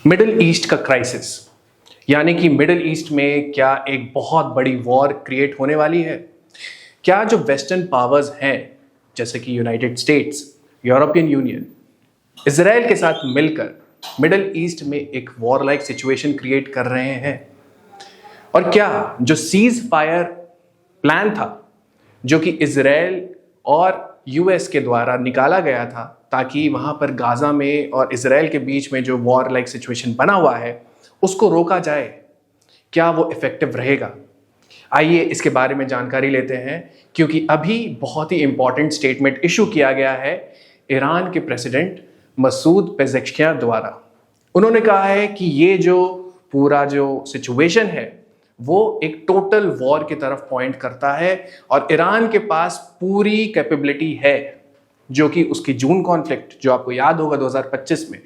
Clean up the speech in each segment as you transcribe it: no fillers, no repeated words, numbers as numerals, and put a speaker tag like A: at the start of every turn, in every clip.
A: Middle east का crisis, यानी कि मिडिल ईस्ट में क्या एक बहुत बड़ी वॉर क्रिएट होने वाली है? क्या जो वेस्टर्न पावर्स हैं जैसे कि United states, European union, Israel के साथ मिलकर मिडिल ईस्ट में एक वॉर लाइक सिचुएशन क्रिएट कर रहे हैं? और क्या जो सीज फायर प्लान था जो कि इसराइल और यूएस के द्वारा निकाला गया था ताकि वहां पर गाजा में और इसराइल के बीच में जो वॉर लाइक सिचुएशन बना हुआ है उसको रोका जाए, क्या वो इफेक्टिव रहेगा? आइए इसके बारे में जानकारी लेते हैं, क्योंकि अभी बहुत ही इंपॉर्टेंट स्टेटमेंट इशू किया गया है ईरान के प्रेसिडेंट मसूद पेज़ेश्कियान द्वारा। उन्होंने कहा है कि ये जो पूरा जो सिचुएशन है वो एक टोटल वॉर की तरफ पॉइंट करता है और ईरान के पास पूरी कैपेबिलिटी है, जो कि उसकी जून कॉन्फ्लिक्ट, जो आपको याद होगा 2025 में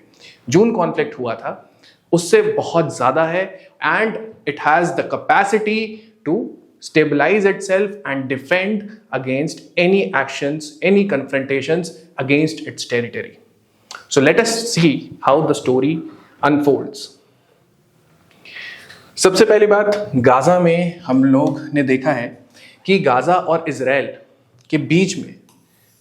A: जून कॉन्फ्लिक्ट हुआ था, उससे बहुत ज्यादा है। And it has the capacity to stabilize itself and defend against any actions, any confrontations against its territory. So let us see how the story unfolds. सबसे पहली बात, गाजा में हम लोग ने देखा है कि गाजा और इजराइल के बीच में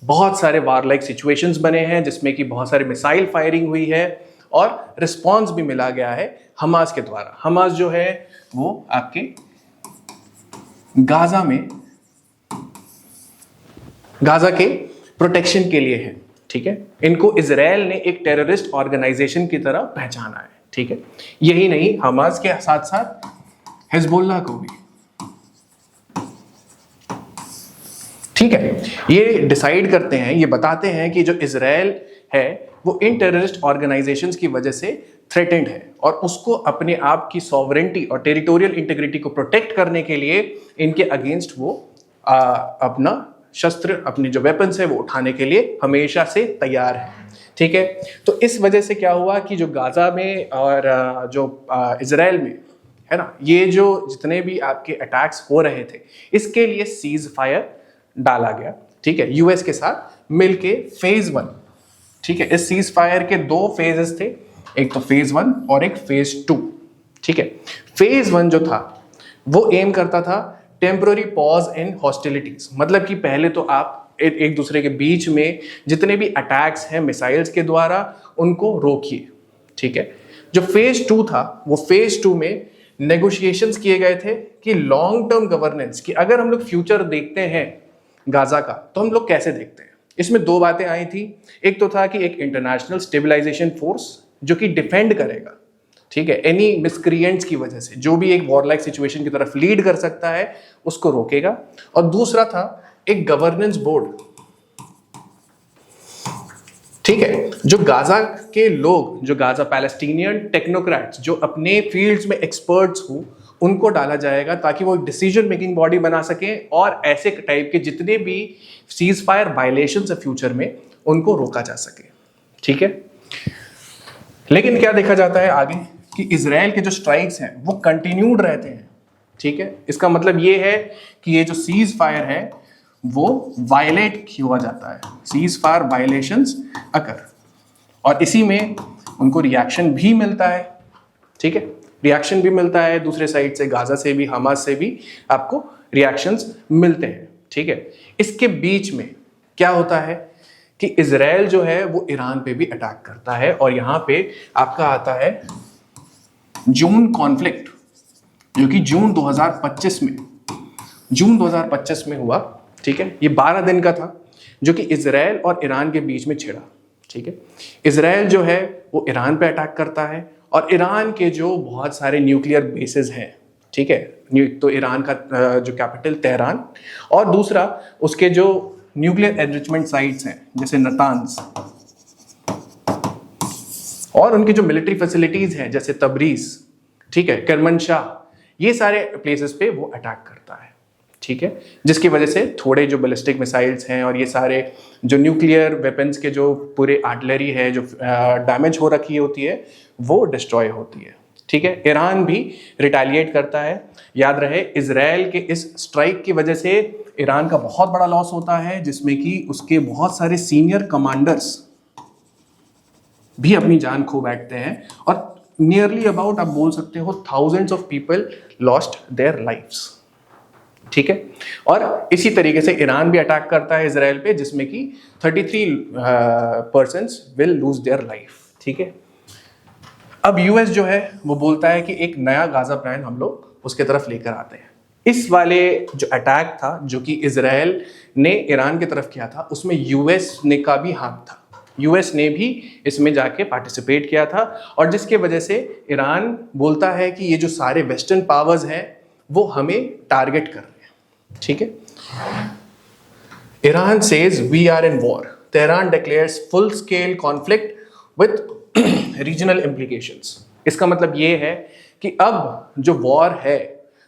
A: बहुत सारे वार लाइक सिचुएशंस बने हैं, जिसमें कि बहुत सारे मिसाइल फायरिंग हुई है और रिस्पॉन्स भी मिला गया है हमास के द्वारा। हमास जो है वो आपके गाजा में गाजा के प्रोटेक्शन के लिए है, ठीक है। इनको इजराइल ने एक टेररिस्ट ऑर्गेनाइजेशन की तरह पहचाना है, ठीक है। यही नहीं, हमास के साथ साथ हिजबुल्लाह को भी, ठीक है। ये डिसाइड करते हैं, ये बताते हैं कि जो इजराइल है वो इन टेररिस्ट ऑर्गेनाइजेशंस की वजह से थ्रेटेंड है और उसको अपने आप की सॉवरेंटी और टेरिटोरियल इंटीग्रिटी को प्रोटेक्ट करने के लिए इनके अगेंस्ट वो अपना शस्त्र, अपनी जो वेपन्स है वो उठाने के लिए हमेशा से तैयार है, ठीक है। तो इस वजह से क्या हुआ कि जो गाजा में और जो इजराइल में है ना, ये जो जितने भी आपके अटैक्स हो रहे थे, इसके लिए सीज फायर डाला गया, ठीक है, यूएस के साथ मिलके फेज 1, ठीक है। इस सीज फायर के 2 फेजेस थे, एक तो फेज 1 और एक फेज 2, ठीक है। फेज 1 जो था वो एम करता था टेम्पररी पॉज इन हॉस्टिलिटीज, मतलब कि पहले तो आप एक दूसरे के बीच में जितने भी अटैक्स हैं मिसाइल्स के द्वारा उनको रोकिए, ठीक है। जो फेज 2 था वो फेज 2 में नेगोशिएशंस किए गए थे कि लॉन्ग टर्म गवर्नेंस की, अगर हम लोग फ्यूचर देखते हैं गाजा का तो हम लोग कैसे देखते हैं। इसमें 2 बातें आई थी। एक तो था कि एक इंटरनेशनल स्टेबलाइजेशन फोर्स जो कि डिफेंड करेगा, ठीक है, एनी मिसक्रिएंट्स की वजह से जो भी एक वॉर लाइक सिचुएशन की तरफ लीड कर सकता है उसको रोकेगा। और दूसरा था एक गवर्नेंस बोर्ड, ठीक है, जो गाजा के लोग, जो गाजा पैलेस्टीनियन टेक्नोक्रेट्स जो अपने फील्ड्स में एक्सपर्ट्स हो, उनको डाला जाएगा ताकि वो डिसीजन मेकिंग बॉडी बना सके और ऐसे टाइप के जितने भी सीज फायर वायलेशंस है फ्यूचर में उनको रोका जा सके, ठीक है। लेकिन क्या देखा जाता है आगे कि इजराइल के जो स्ट्राइक्स हैं वो कंटिन्यूड रहते हैं, ठीक है। इसका मतलब ये है कि ये जो सीज फायर है वो वायलेट हुआ जाता है, सीज फायर वायलेशंस अकर, और इसी में उनको रिएक्शन भी मिलता है, ठीक है। रिएक्शन भी मिलता है दूसरे साइड से, गाजा से भी, हमास से भी आपको रिएक्शंस मिलते हैं, ठीक है। इसके बीच में क्या होता है कि इजराइल जो है वो ईरान पे भी अटैक करता है और यहां पे आपका आता है जून कॉन्फ्लिक्ट, जो कि जून 2025 में हुआ, ठीक है। ये 12 दिन का था जो कि इजराइल और ईरान के बीच में छिड़ा, ठीक है। इजराइल जो है वो ईरान पे अटैक करता है और ईरान के जो बहुत सारे न्यूक्लियर बेसेस हैं, ठीक है, तो ईरान का जो कैपिटल तेहरान और दूसरा उसके जो न्यूक्लियर एनरिचमेंट साइट्स हैं जैसे नतान्स, और उनकी जो मिलिट्री फैसिलिटीज हैं जैसे तबरीज, ठीक है, करमनशाह, ये सारे प्लेसेस पे वो अटैक करता है, ठीक है। जिसकी वजह से थोड़े जो बैलिस्टिक मिसाइल्स हैं और ये सारे जो न्यूक्लियर वेपन्स के जो पूरे आर्टिलरी है जो डैमेज हो रखी होती है वो डिस्ट्रॉय होती है, ठीक है। ईरान भी रिटेलिएट करता है। याद रहे, इजराइल के इस स्ट्राइक की वजह से ईरान का बहुत बड़ा लॉस होता है, जिसमें कि उसके बहुत सारे सीनियर कमांडर्स भी अपनी जान खो बैठते हैं और नियरली अबाउट आप बोल सकते हो thousands of people lost their lives, ठीक है। और इसी तरीके से ईरान भी अटैक करता है इजराइल पे, जिसमें कि 33 persons will lose their life, ठीक है। अब यूएस जो है वो बोलता है कि एक नया गाजा प्लान हम लोग उसके तरफ लेकर आते हैं। इस वाले जो अटैक था जो कि इजराइल ने ईरान की तरफ किया था, उसमें यूएस ने का भी हाथ था, यूएस ने भी इसमें जाके पार्टिसिपेट किया था, और जिसके वजह से ईरान बोलता है कि ये जो सारे वेस्टर्न पावर्स हैं वो हमें टारगेट कर रहे हैं, ठीक है। Iran says we are in war, Tehran declares full scale conflict with regional implications. इसका मतलब ये है कि अब जो वॉर है,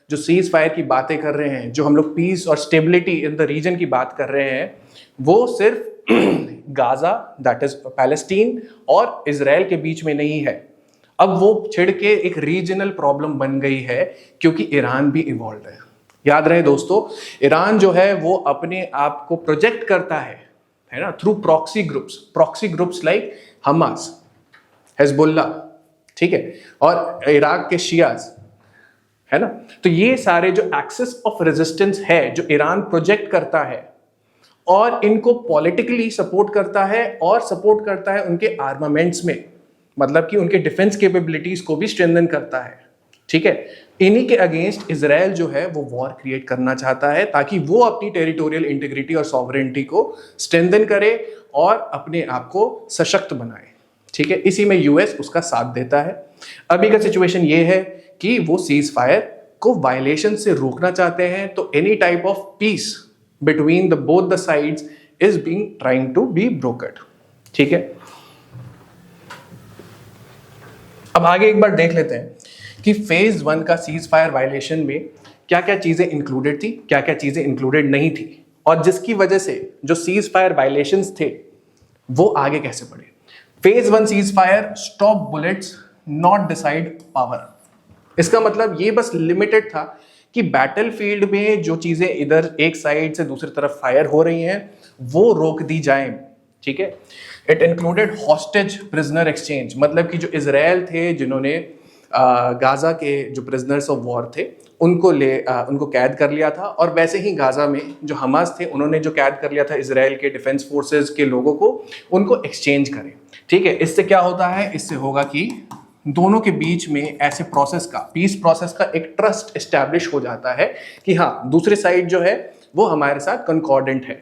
A: जो सीज फायर की बातें कर रहे हैं, जो हम लोग पीस और स्टेबिलिटी इन द रीजन की बात कर रहे हैं, वो सिर्फ गाजा दैट इज पैलेस्टीन और इजराइल के बीच में नहीं है। अब वो छिड़ के एक रीजनल प्रॉब्लम बन गई है, क्योंकि ईरान भी इन्वॉल्व है। याद रहे दोस्तों, ईरान जो है वो अपने आप को प्रोजेक्ट करता है ना, through proxy groups like Hamas, Hezbollah, ठीक है, और इराक के शियाज, है ना। तो ये सारे जो एक्सिस ऑफ रेजिस्टेंस है जो ईरान प्रोजेक्ट करता है, और इनको पॉलिटिकली सपोर्ट करता है, और सपोर्ट करता है उनके आर्मामेंट्स में, मतलब कि उनके डिफेंस कैपेबिलिटीज को भी स्ट्रेंथन करता है, ठीक है। इन्हीं के अगेंस्ट इजराइल जो है वो वॉर क्रिएट करना चाहता है, ताकि वो अपनी टेरिटोरियल इंटीग्रिटी और सॉवरेनिटी को स्ट्रेंथन करे और अपने आप को सशक्त बनाए, ठीक है। इसी में यूएस उसका साथ देता है। अभी का सिचुएशन ये है कि वो सीज फायर को वायलेशन से रोकना चाहते हैं, तो any type of peace between the both the sides is being trying to be brokered, ठीक है। अब आगे एक बार देख लेते हैं कि फेज 1 का सीज फायर वायलेशन में क्या क्या चीजें इंक्लूडेड थी, क्या क्या चीजें इंक्लूडेड नहीं थी, और जिसकी वजह से जो सीज फायर वायलेशंस थे वो आगे कैसे बढ़े। Phase 1 cease fire, stop bullets not decide power. इसका मतलब ये बस लिमिटेड था कि बैटलफील्ड में जो चीजें इधर एक साइड से दूसरी तरफ फायर हो रही हैं वो रोक दी जाए, ठीक है। It included hostage prisoner exchange, मतलब कि जो इजराइल थे जिन्होंने गाजा के जो प्रिजनर्स ऑफ वॉर थे उनको कैद कर लिया था, और वैसे ही गाजा में जो हमास थे उन्होंने जो कैद कर लिया था इजराइल के डिफेंस फोर्सेस के लोगों को, उनको एक्सचेंज करें, ठीक है। इससे क्या होता है, इससे होगा कि दोनों के बीच में ऐसे प्रोसेस का, पीस प्रोसेस का एक ट्रस्ट एस्टैब्लिश हो जाता है कि हाँ दूसरी साइड जो है वो हमारे साथ कंकॉर्डेंट है,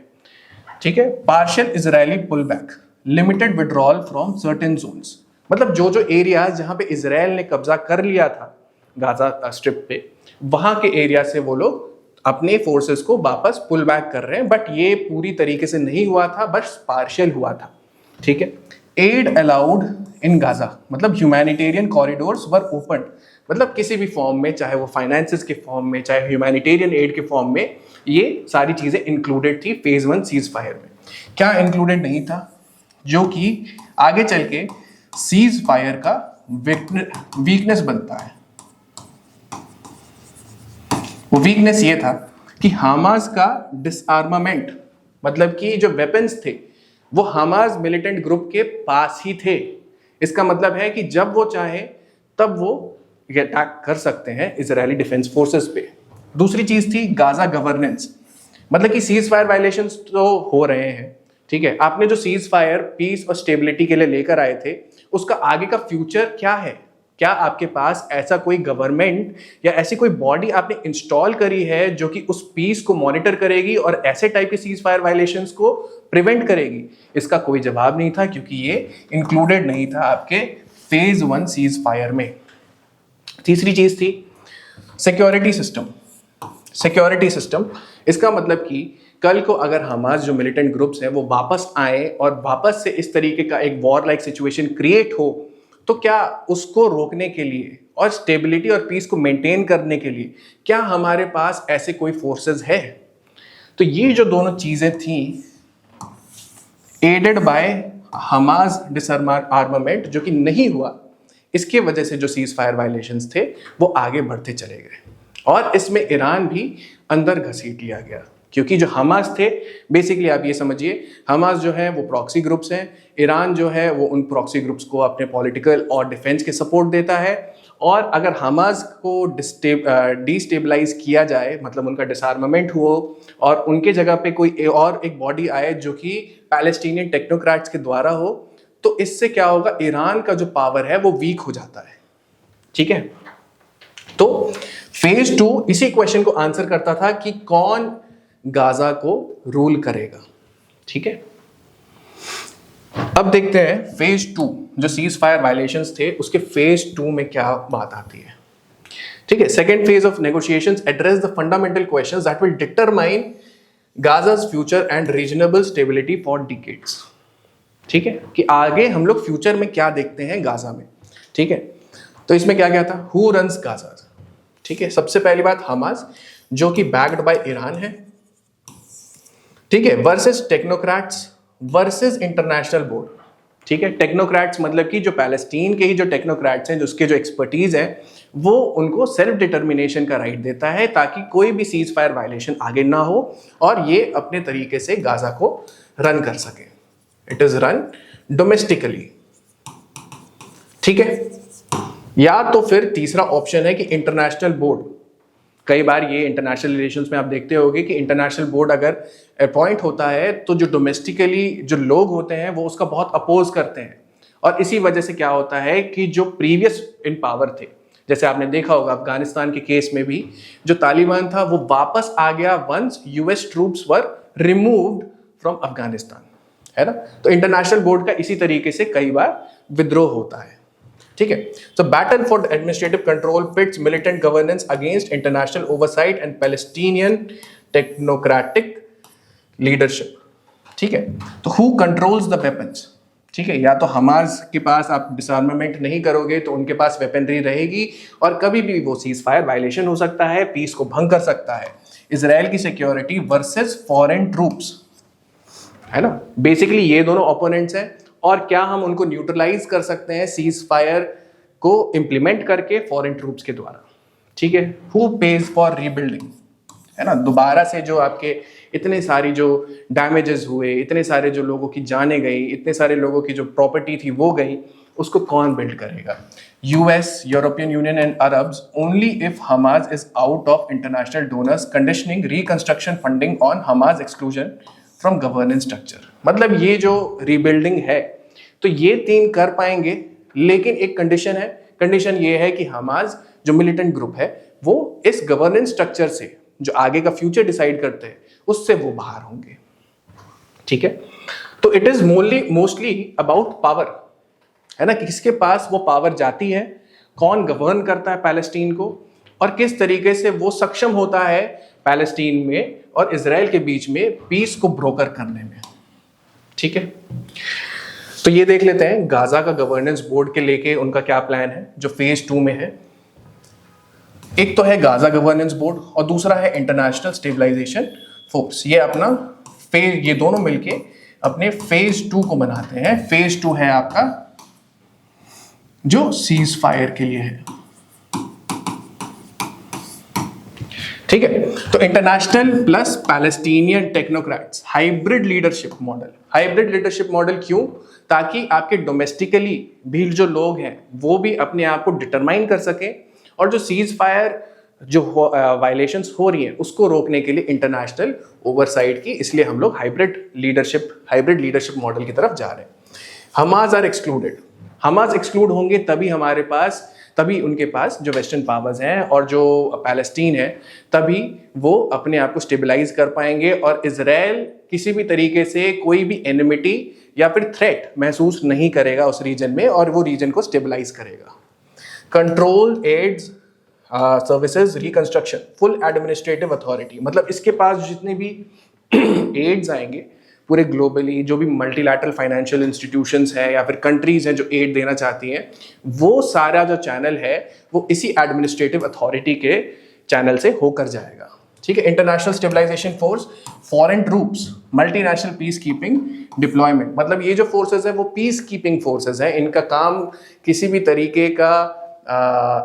A: ठीक है। Partial Israeli pull back, limited withdrawal from certain zones, मतलब जो जो एरियाज जहां पे इजराइल ने कब्जा कर लिया था गाजा स्ट्रिप पे, वहां के एरिया से वो लोग अपने फोर्सेस को वापस पुल बैक कर रहे हैं, बट ये पूरी तरीके से नहीं हुआ था, बस पार्शियल हुआ था, ठीक है। एड अलाउड इन गाजा, मतलब ह्यूमैनिटेरियन कॉरिडोर्स वर ओपन, मतलब किसी भी फॉर्म में, चाहे वो फाइनेंसेस के फॉर्म में, चाहे ह्यूमैनिटेरियन एड के फॉर्म में, ये सारी चीजें इंक्लूडेड थी फेज 1 सीज फायर में। क्या इंक्लूडेड नहीं था, जो कि आगे चल के सीज फायर का वीकनेस बनता है। वो वीकनेस ये था कि हमास का डिसआर्मामेंट, मतलब कि जो वेपन्स थे वो हमास मिलिटेंट ग्रुप के पास ही थे। इसका मतलब है कि जब वो चाहे तब वो अटैक कर सकते हैं इजरायली डिफेंस फोर्सेस पे। दूसरी चीज थी गाजा गवर्नेंस, मतलब कि सीज फायर वायलेशंस तो हो रहे हैं, ठीक है। आपने जो सीज फायर पीस और स्टेबिलिटी के लिए लेकर आए थे, उसका आगे का फ्यूचर क्या है? क्या आपके पास ऐसा कोई गवर्नमेंट या ऐसी कोई बॉडी आपने इंस्टॉल करी है जो कि उस पीस को मॉनिटर करेगी और ऐसे टाइप के सीज फायर वायलेशंस को प्रिवेंट करेगी? इसका कोई जवाब नहीं था, क्योंकि ये इंक्लूडेड नहीं था आपके फेज 1 सीज फायर में। तीसरी चीज थी सिक्योरिटी सिस्टम। सिक्योरिटी सिस्टम, इसका मतलब कि कल को अगर हमास जो मिलिटेंट ग्रुप्स हैं वो वापस आए और वापस से इस तरीके का एक वॉर लाइक सिचुएशन क्रिएट हो, तो क्या उसको रोकने के लिए और स्टेबिलिटी और पीस को मेंटेन करने के लिए क्या हमारे पास ऐसे कोई फोर्सेस है? तो ये जो दोनों चीजें थी, एडेड बाय हमास डिसआर्मामेंट, जो कि नहीं हुआ, इसके वजह से जो सीज फायर वायलेशंस थे वो आगे बढ़ते चले गए और इसमें ईरान भी अंदर घसीट लिया गया। क्योंकि जो हमास थे, बेसिकली आप ये समझिए, हमास जो है वो प्रॉक्सी ग्रुप्स हैं, ईरान जो है वो उन प्रॉक्सी ग्रुप्स को अपने पॉलिटिकल और डिफेंस के सपोर्ट देता है, और अगर हमास को डिस्टेबलाइज किया जाए, मतलब उनका डिसआर्मामेंट हो और उनके जगह पे कोई और एक बॉडी आए जो कि पैलेस्टीनियन टेक्नोक्रेट्स के द्वारा हो, तो इससे क्या होगा, ईरान का जो पावर है वो वीक हो जाता है। ठीक है, तो फेज 2 इसी क्वेश्चन को आंसर करता था कि कौन गाजा को रूल करेगा। ठीक है, अब देखते हैं फेज 2 जो सीज फायर वायलेशंस थे उसके फेज 2 में क्या बात आती है। ठीक है, second phase of negotiations address the fundamental questions that will determine Gaza's future and reasonable stability for decades. ठीक है, कि आगे हम लोग फ्यूचर में क्या देखते हैं गाजा में। ठीक है, तो इसमें क्या क्या था, हु रन्स गाजा। ठीक है, सबसे पहली बात हमास जो कि बैक्ड बाय ईरान है। ठीक है, versus technocrats versus international board. ठीक है, टेक्नोक्रेट्स मतलब कि जो पैलेस्टीन के ही जो टेक्नोक्रेट्स हैं, जो उसके जो एक्सपर्टीज है, वो उनको सेल्फ डिटर्मिनेशन का राइट देता है ताकि कोई भी सीज फायर वायलेशन आगे ना हो और ये अपने तरीके से गाजा को रन कर सके। It is run domestically. ठीक है, या तो फिर तीसरा ऑप्शन है कि इंटरनेशनल बोर्ड। कई बार ये इंटरनेशनल रिलेशंस में आप देखते होंगे कि इंटरनेशनल बोर्ड अगर अपॉइंट होता है तो जो डोमेस्टिकली जो लोग होते हैं वो उसका बहुत अपोज करते हैं, और इसी वजह से क्या होता है कि जो प्रीवियस इन पावर थे, जैसे आपने देखा होगा अफगानिस्तान के केस में भी जो तालिबान था वो वापस आ गया once US troops were removed from Afghanistan, है ना। तो इंटरनेशनल बोर्ड का इसी तरीके से कई बार विद्रोह होता है। ठीक है, तो battle for administrative control pits militant governance against international oversight and Palestinian technocratic leadership. ठीक है, तो हु कंट्रोल्स द वेपन्स। ठीक है, या तो हमास के पास आप डिसआर्मामेंट नहीं करोगे तो उनके पास वेपनरी रहेगी और कभी भी वो सीज फायर वायलेशन हो सकता है, पीस को भंग कर सकता है। इजराइल की सिक्योरिटी वर्सेस फॉरेन ट्रूप्स, है ना। बेसिकली ये दोनों ओपोनेंट्स हैं और क्या हम उनको न्यूट्रलाइज कर सकते हैं सीज फायर को इंप्लीमेंट करके फॉरेन ट्रूप्स के द्वारा। ठीक है, हु पेज फॉर रीबिल्डिंग, है ना। दोबारा से जो आपके इतने सारी जो डैमेजेस हुए, इतने सारे जो लोगों की जानें गई, इतने सारे लोगों की जो प्रॉपर्टी थी वो गई, उसको कौन बिल्ड करेगा। US, European union and Arabs only if Hamas is out of international donors conditioning reconstruction funding on Hamas exclusion from governance structure. मतलब ये जो रीबिल्डिंग है तो ये 3 कर पाएंगे, लेकिन एक कंडीशन है। कंडीशन ये है कि हमास जो मिलिटेंट ग्रुप है वो इस गवर्नेंस स्ट्रक्चर से, जो आगे का फ्यूचर डिसाइड करते हैं, उससे वो बाहर होंगे। ठीक है, तो it is mostly about power, है ना, कि किसके पास वो पावर जाती है, कौन गवर्न करता है पैलेस्टीन को, और किस तरीके से वो सक्षम होता है पैलेस्टीन में और इजराइल के बीच में पीस को ब्रोकर करने में। ठीक है, तो ये देख लेते हैं गाजा का गवर्नेंस बोर्ड के लेके उनका क्या प्लान है जो फेज 2 में है। एक तो है गाजा गवर्नेंस बोर्ड और दूसरा है इंटरनेशनल स्टेबलाइजेशन फोर्स। ये अपना फेज, ये दोनों मिलके अपने फेज 2 को बनाते हैं। फेज 2 है आपका जो सीज फायर के लिए है। ठीक है, तो international plus Palestinian technocrats hybrid leadership model. Hybrid leadership model क्यों, ताकि आपके डोमेस्टिकली भी जो लोग हैं वो भी अपने आप को डिटरमाइन कर सके और जो सीज फायर जो वायलेशंस हो रही हैं उसको रोकने के लिए इंटरनेशनल ओवरसाइट की, इसलिए हम लोग हाइब्रिड लीडरशिप मॉडल की तरफ जा रहे हैं। Hamas are excluded, Hamas exclude होंगे तभी उनके पास जो वेस्टर्न पावर्स हैं और जो पैलेस्टीन है तभी वो अपने आप को स्टेबलाइज कर पाएंगे और इजराइल किसी भी तरीके से कोई भी एनिमिटी या फिर थ्रेट महसूस नहीं करेगा उस रीजन में और वो रीजन को स्टेबलाइज करेगा। Control aids services reconstruction full administrative authority, मतलब इसके पास जितने भी एड्स आएंगे पूरे ग्लोबली, जो भी मल्टीलैटरल फाइनेंशियल इंस्टीट्यूशंस हैं या फिर कंट्रीज हैं जो एड देना चाहती हैं, वो सारा जो चैनल है वो इसी एडमिनिस्ट्रेटिव अथॉरिटी के चैनल से होकर जाएगा। ठीक है, international stabilization force, foreign troops, multinational peacekeeping deployment, मतलब ये जो फोर्सेज है वो पीस कीपिंग फोर्सेज है। इनका काम किसी भी तरीके का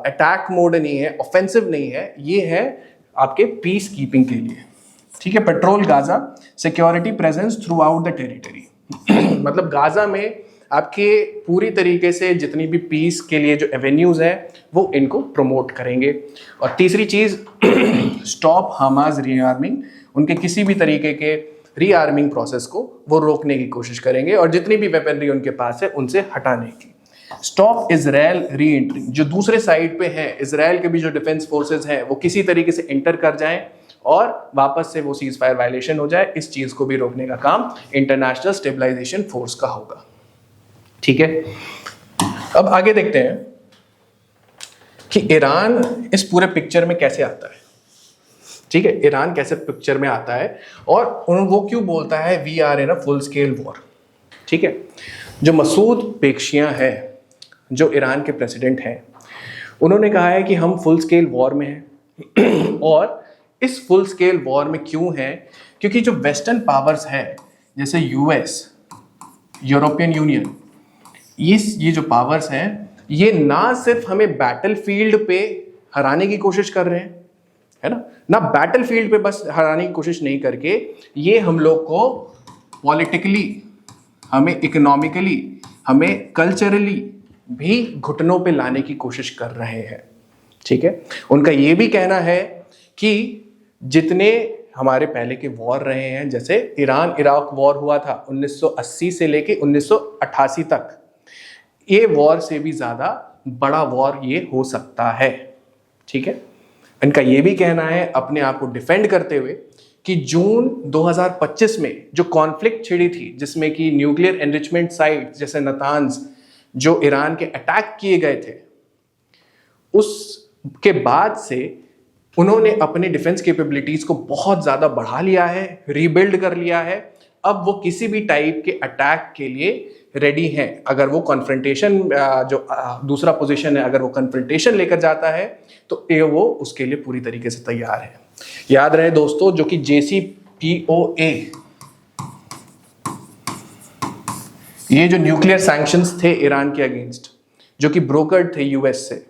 A: अटैक मोड नहीं है, ऑफेंसिव नहीं है, ये है आपके पीस कीपिंग के लिए। ठीक है, petrol Gaza, security presence through out the territory. मतलब गाजा में आपके पूरी तरीके से जितनी भी पीस के लिए जो एवेन्यूज है वो इनको प्रमोट करेंगे। और तीसरी चीज, स्टॉप हमास रीआर्मिंग, उनके किसी भी तरीके के रीआर्मिंग प्रोसेस को वो रोकने की कोशिश करेंगे और जितनी भी वेपनरी उनके पास है उनसे हटाने की। स्टॉप इजराइल री एंट्री, जो दूसरे साइड पे है इजराइल के भी जो डिफेंस फोर्सेस हैं वो किसी तरीके से एंटर कर जाएं और वापस से वो सीज फायर वायलेशन हो जाए, इस चीज को भी रोकने का काम इंटरनेशनल स्टेबलाइजेशन फोर्स का होगा। ठीक है, अब आगे देखते हैं कि ईरान इस पूरे पिक्चर में कैसे आता है। ठीक है, ईरान कैसे पिक्चर में आता है और वो क्यों बोलता है we are in a full scale war. ठीक है, जो मसूद पेशियां हैं, जो ईरान के प्रेसिडेंट हैं, उन्होंने कहा है कि हम फुल स्केल वॉर में हैं। और इस फुल स्केल वॉर में क्यों है, क्योंकि जो वेस्टर्न पावर्स है जैसे यूएस, यूरोपियन यूनियन, ये जो पावर्स हैं ये ना सिर्फ हमें बैटलफील्ड पे हराने की कोशिश कर रहे हैं, है ना बैटलफील्ड पे बस हराने की कोशिश नहीं करके ये हम लोग को पॉलिटिकली, हमें इकोनॉमिकली, हमें कल्चरली भी घुटनों पे लाने की कोशिश कर रहे हैं। ठीक है, उनका ये भी कहना है कि जितने हमारे पहले के वॉर रहे हैं, जैसे ईरान इराक वॉर हुआ था 1980 से लेके 1988 तक, ये वॉर से भी ज्यादा बड़ा वॉर ये हो सकता है। ठीक है, इनका ये भी कहना है अपने आप को डिफेंड करते हुए कि जून 2025 में जो कॉन्फ्लिक्ट छिड़ी थी, जिसमें कि न्यूक्लियर एनरिचमेंट साइट जैसे नतान्ज जो ईरान के अटैक किए गए थे, उसके बाद से उन्होंने अपने डिफेंस कैपेबिलिटीज को बहुत ज्यादा बढ़ा लिया है, रीबिल्ड कर लिया है। अब वो किसी भी टाइप के अटैक के लिए रेडी हैं। अगर वो कॉन्फ्रंटेशन, जो दूसरा पोजीशन है, अगर वो कॉन्फ्रंटेशन लेकर जाता है तो वो उसके लिए पूरी तरीके से तैयार है। याद रहे दोस्तों, जो कि JCPOA, ये जो न्यूक्लियर सैंक्शंस थे ईरान के अगेंस्ट, जो कि ब्रोकर्ड थे यूएस से,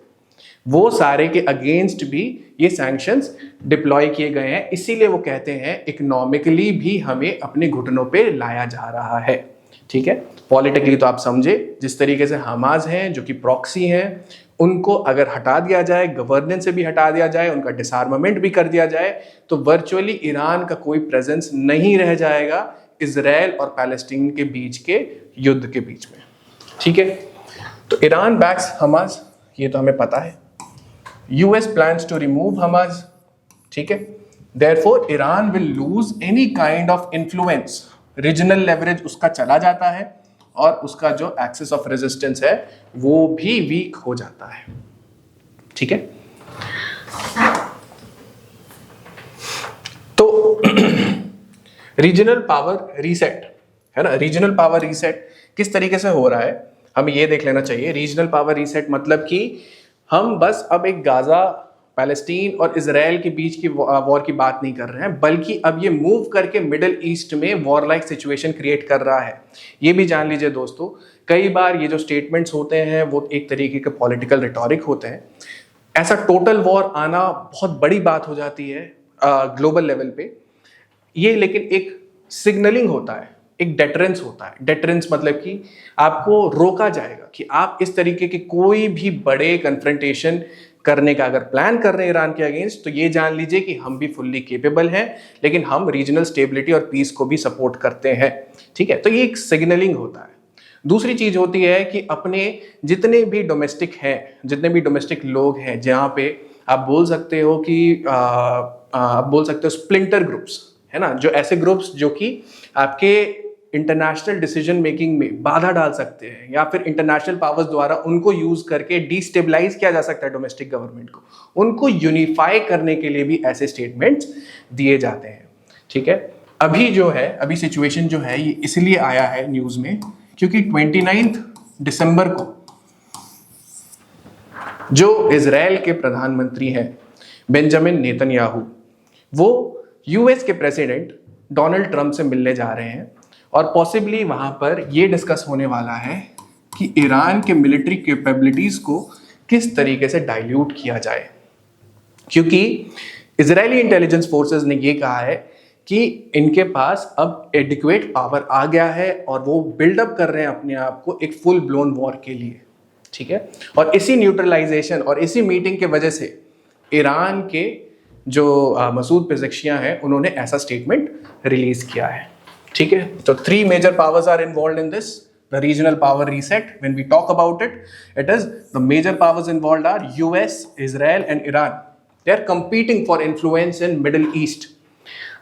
A: वो सारे के अगेंस्ट भी ये सैंक्शंस डिप्लॉय किए गए हैं। इसीलिए वो कहते हैं इकोनॉमिकली भी हमें अपने घुटनों पे लाया जा रहा है। ठीक है, पॉलिटिकली तो आप समझे, जिस तरीके से हमास हैं जो कि प्रॉक्सी हैं, उनको अगर हटा दिया जाए, गवर्नेंस से भी हटा दिया जाए, उनका डिसआर्मामेंट भी कर दिया जाए, तो वर्चुअली ईरान का कोई प्रेजेंस नहीं रह जाएगा इजराइल और पैलेस्टीन के बीच के युद्ध के बीच में। ठीक है, तो ईरान बैक्स हमास, ये तो हमें पता है। US plans to remove Hamas, ठीक है, therefore Iran will lose any kind of influence, regional leverage उसका चला जाता है और उसका जो axis of resistance है वो भी weak हो जाता है। ठीक है, तो रीजनल पावर रीसेट है ना, रीजनल पावर रीसेट किस तरीके से हो रहा है हमें ये देख लेना चाहिए। रीजनल पावर रीसेट मतलब कि हम बस अब एक गाजा, पैलेस्टीन और इजराइल के बीच की वॉर की बात नहीं कर रहे हैं, बल्कि अब ये मूव करके मिडिल ईस्ट में वॉर लाइक सिचुएशन क्रिएट कर रहा है। ये भी जान लीजिए दोस्तों, कई बार ये जो स्टेटमेंट्स होते हैं वो एक तरीके के पॉलिटिकल रिटोरिक होते हैं। ऐसा टोटल वॉर आना बहुत बड़ी बात हो जाती है ग्लोबल लेवल पे। ये लेकिन एक सिग्नलिंग होता है, एक डेटरेंस होता है। डेटरेंस मतलब कि आपको रोका जाएगा कि आप इस तरीके के कोई भी बड़े कन्फ्रंटेशन करने का अगर प्लान कर रहे हैं ईरान के अगेंस्ट, तो ये जान लीजिए कि हम भी फुल्ली केपेबल हैं, लेकिन हम रीजनल स्टेबिलिटी और पीस को भी सपोर्ट करते हैं। ठीक है, तो ये एक सिग्नलिंग होता है। दूसरी चीज होती है कि अपने जितने भी डोमेस्टिक हैं, जितने भी डोमेस्टिक लोग हैं, जहाँ पे आप बोल सकते हो कि आप बोल सकते हो स्प्लिंटर ग्रुप्स, है ना, जो ऐसे ग्रुप्स जो कि आपके इंटरनेशनल डिसीजन मेकिंग में बाधा डाल सकते हैं, या फिर इंटरनेशनल पावर्स द्वारा उनको यूज करके डिस्टेबलाइज किया जा सकता है डोमेस्टिक गवर्नमेंट को, उनको यूनिफाई करने के लिए भी ऐसे स्टेटमेंट्स दिए जाते हैं। ठीक है, अभी जो है, अभी सिचुएशन जो है ये इसलिए आया है न्यूज में क्योंकि 29 दिसंबर को जो इजराइल के प्रधानमंत्री हैं बेंजामिन नेतन्याहू, वो यूएस के प्रेसिडेंट डोनाल्ड ट्रंप से मिलने जा रहे हैं और पॉसिबली वहां पर यह डिस्कस होने वाला है कि ईरान के मिलिट्री कैपेबिलिटीज को किस तरीके से डाइल्यूट किया जाए। क्योंकि इजरायली इंटेलिजेंस फोर्सेस ने यह कहा है कि इनके पास अब एडिक्वेट पावर आ गया है और वो बिल्डअप कर रहे हैं अपने आप को एक फुल ब्लोन वॉर के लिए, ठीक है। और इसी न्यूट्रलाइजेशन और इसी मीटिंग के वजह से ईरान के जो मसूद पेज़ेश्कियां हैं उन्होंने ऐसा स्टेटमेंट रिलीज किया है, ठीक है। तो 3 major powers are involve in this, the regional power reset. When we talk about it, it is the major powers involved are US, Israel and Iran. They are competing for influence in Middle East.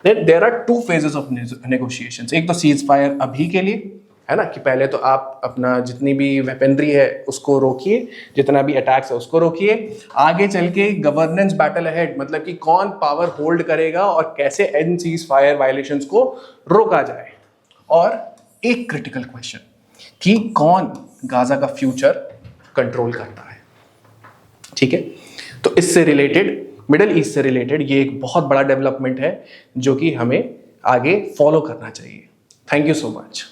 A: Then there are 2 phases of negotiations. एक तो ceasefire अभी के लिए है ना, कि पहले तो आप अपना जितनी भी वेपनरी है उसको रोकिए, जितना भी अटैक्स है उसको रोकिए, आगे चल के गवर्नेंस बैटल अहेड, मतलब कि कौन पावर होल्ड करेगा और कैसे इन सीजफायर वायलेशंस को रोका जाए। और एक क्रिटिकल क्वेश्चन कि कौन गाजा का फ्यूचर कंट्रोल करता है, ठीक है। तो इससे रिलेटेड, मिडिल ईस्ट से रिलेटेड ये एक बहुत बड़ा डेवलपमेंट है जो कि हमें आगे फॉलो करना चाहिए। Thank you so much.